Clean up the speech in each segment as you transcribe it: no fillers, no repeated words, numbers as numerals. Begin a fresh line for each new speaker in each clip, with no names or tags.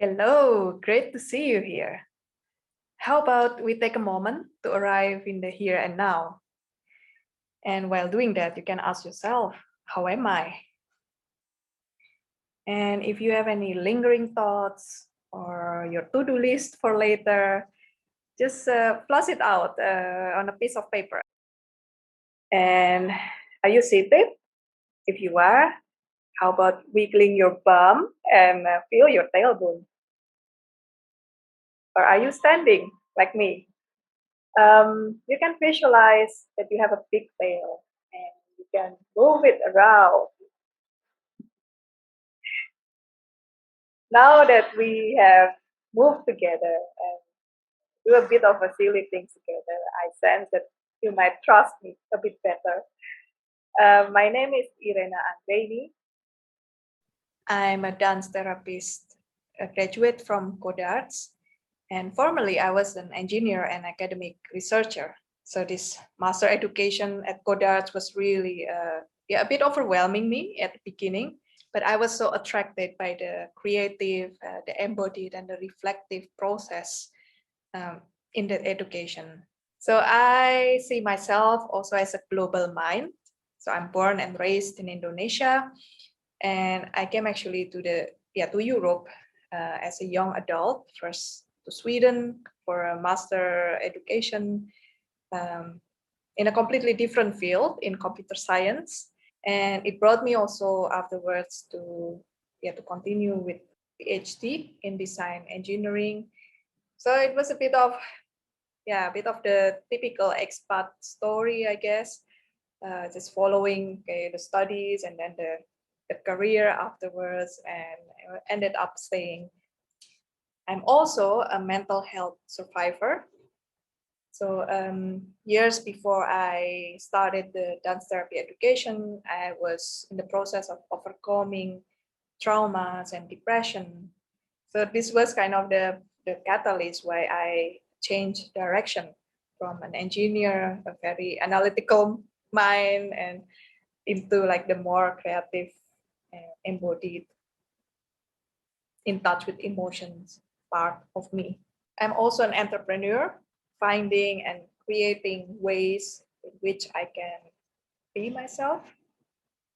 Hello, great to see you here. How about we take a moment to arrive in the here and now? And while doing that, you can ask yourself, how am I? And if you have any lingering thoughts or your to-do list for later, just flush it out on a piece of paper. And are you seated? If you are, how about wiggling your bum and feel your tailbone? Or are you standing like me? You can visualize that you have a big tail and you can move it around. Now that we have moved together and do a bit of a silly things together, I sense that you might trust me a bit better. My name is Irene Anggreeni. I'm a dance therapist, a graduate from Codarts, and formerly I was an engineer and academic researcher. So this master education at Codarts was really a bit overwhelming me at the beginning, but I was so attracted by the creative, the embodied, and the reflective process in the education. So I see myself also as a global mind. So I'm born and raised in Indonesia, and I came actually to Europe as a young adult, first to Sweden for a master education in a completely different field in computer science, and it brought me also afterwards to continue with PhD in design engineering. So it was a bit of the typical expat story, I guess, just following the studies and then the career afterwards, and ended up staying. I'm also a mental health survivor. So years before I started the dance therapy education, I was in the process of overcoming traumas and depression. So this was kind of the catalyst why I changed direction from an engineer, a very analytical mind, and into like the more creative, embodied, in touch with emotions part of me. I'm also an entrepreneur, finding and creating ways in which I can be myself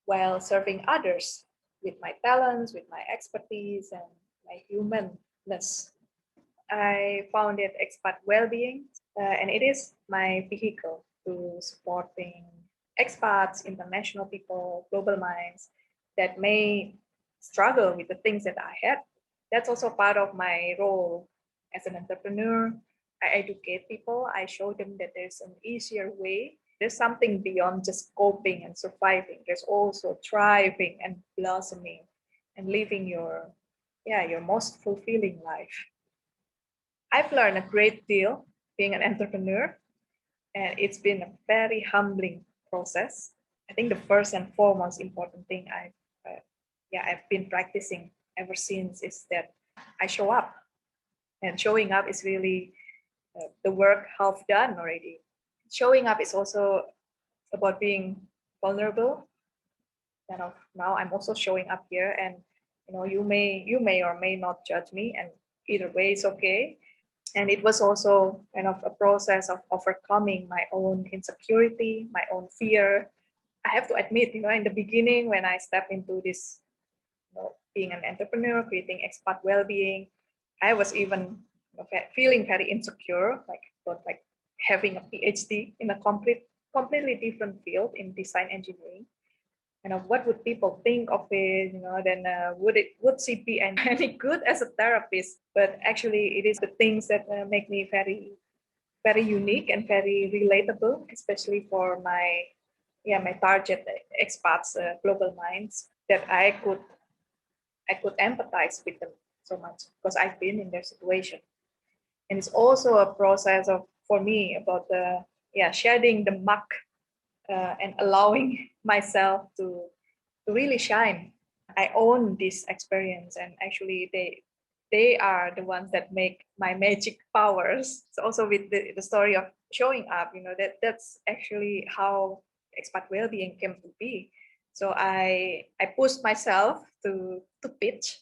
while serving others with my talents, with my expertise, and my humanness. I founded Expat Wellbeing, and it is my vehicle to supporting expats, international people, global minds that may struggle with the things that I had. That's also part of my role as an entrepreneur. I educate people, I show them that there's an easier way. There's something beyond just coping and surviving. There's also thriving and blossoming and living your most fulfilling life. I've learned a great deal being an entrepreneur, and it's been a very humbling process. I think the first and foremost important thing I've been practicing ever since is that I show up, and showing up is really the work half done already. Showing up is also about being vulnerable. Kind of now I'm also showing up here, and you may or may not judge me, and either way is okay. And it was also kind of a process of overcoming my own insecurity, my own fear. I have to admit, in the beginning when I stepped into this, being an entrepreneur, creating expat well-being, I was even feeling very insecure, like having a PhD in a completely different field in design engineering. What would people think of it? Then would she be any good as a therapist? But actually, it is the things that make me very very unique and very relatable, especially for my target expats, global minds, that I could empathize with them so much because I've been in their situation. And it's also a process of for me about the shedding the muck and allowing myself to really shine. I own this experience, and actually they are the ones that make my magic powers. So also with the story of showing up, that's actually how expat well-being came to be. So I pushed myself to pitch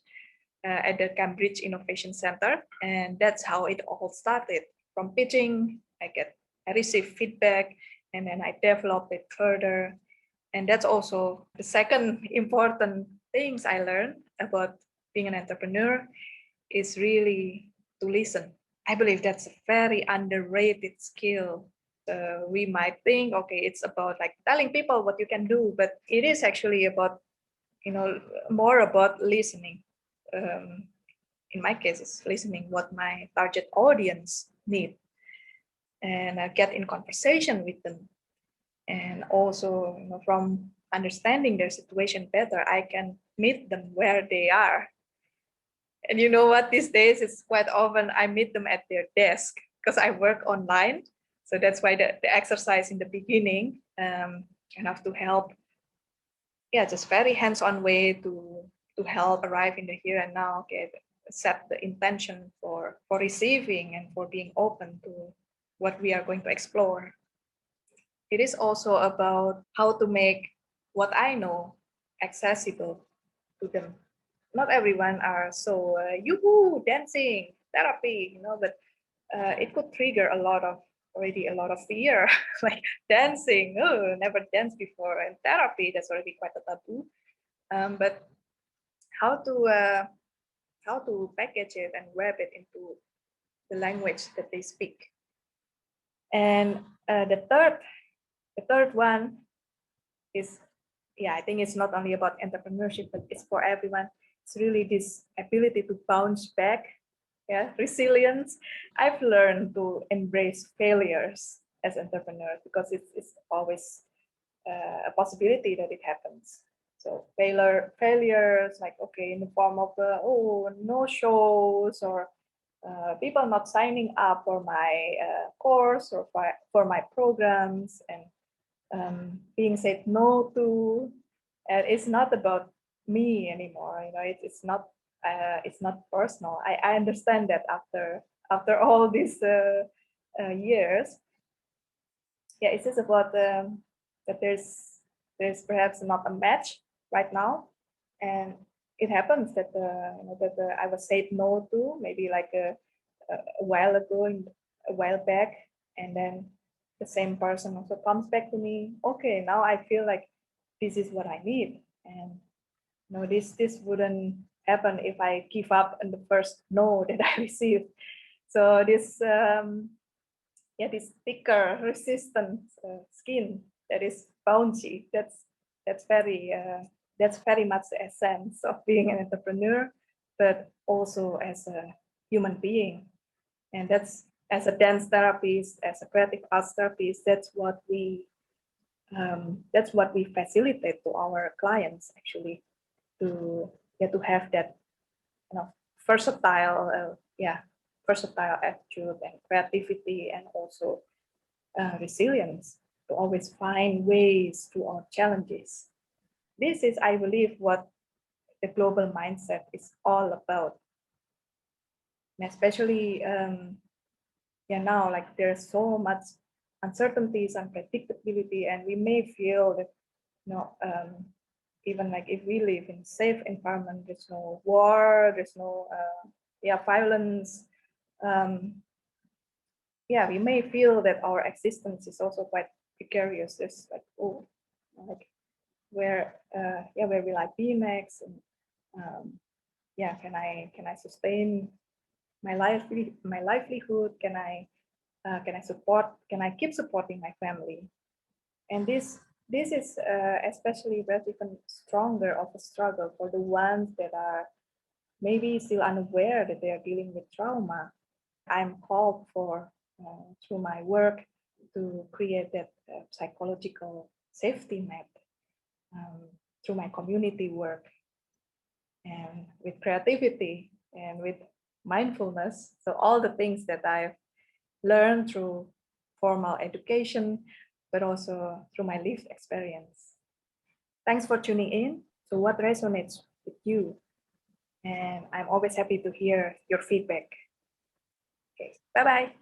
at the Cambridge Innovation Center, and that's how it all started. From pitching, I received feedback, and then I developed it further. And that's also the second important things I learned about being an entrepreneur is really to listen. I believe that's a very underrated skill. We might think, okay, it's about like telling people what you can do, but it is actually about, more about listening. In my case, it's listening what my target audience need, and get in conversation with them. And also, from understanding their situation better, I can meet them where they are. And you know what, these days it's quite often I meet them at their desk because I work online. So that's why the exercise in the beginning, I have to help, just very hands-on way to help arrive in the here and now, okay, set the intention for receiving and for being open to what we are going to explore. It is also about how to make what I know accessible to them. Not everyone are so yoo-hoo, dancing, therapy, but it could trigger a lot of fear, like dancing. Oh, never danced before, and therapy, that's already quite a taboo. But how to package it and wrap it into the language that they speak. And the third one is, I think it's not only about entrepreneurship, but it's for everyone. It's really this ability to bounce back, resilience. I've learned to embrace failures as entrepreneurs because it's always a possibility that it happens. So failures, like, okay, in the form of no shows, or people not signing up for my course or for my programs, and being said no to. And it's not about me anymore. It's not personal. I understand that after all these years. It's just about that there's perhaps not a match right now, and it happens that I was said no to maybe like a while ago, a while back, and then the same person also comes back to me. Okay, now I feel like this is what I need, and this wouldn't happen if I give up on the first no that I received. So this thicker, resistant skin that is bouncy. That's very much the essence of being an entrepreneur, but also as a human being. And that's, as a dance therapist, as a creative arts therapist, that's what we facilitate to our clients, actually, to have that versatile attitude and creativity, and also resilience to always find ways through our challenges. This is, I believe, what the global mindset is all about. And especially now, like, there's so much uncertainties, unpredictability, and we may feel that even like if we live in a safe environment, there's no war, there's no violence. We may feel that our existence is also quite precarious. It's like, where will I be next? And can I sustain my livelihood? Can I keep supporting my family? And this is especially even stronger of a struggle for the ones that are maybe still unaware that they are dealing with trauma. I'm called for through my work to create that psychological safety net through my community work, and with creativity and with mindfulness. So all the things that I've learned through formal education, but also through my lived experience. Thanks for tuning in. So what resonates with you? And I'm always happy to hear your feedback. Okay, bye-bye.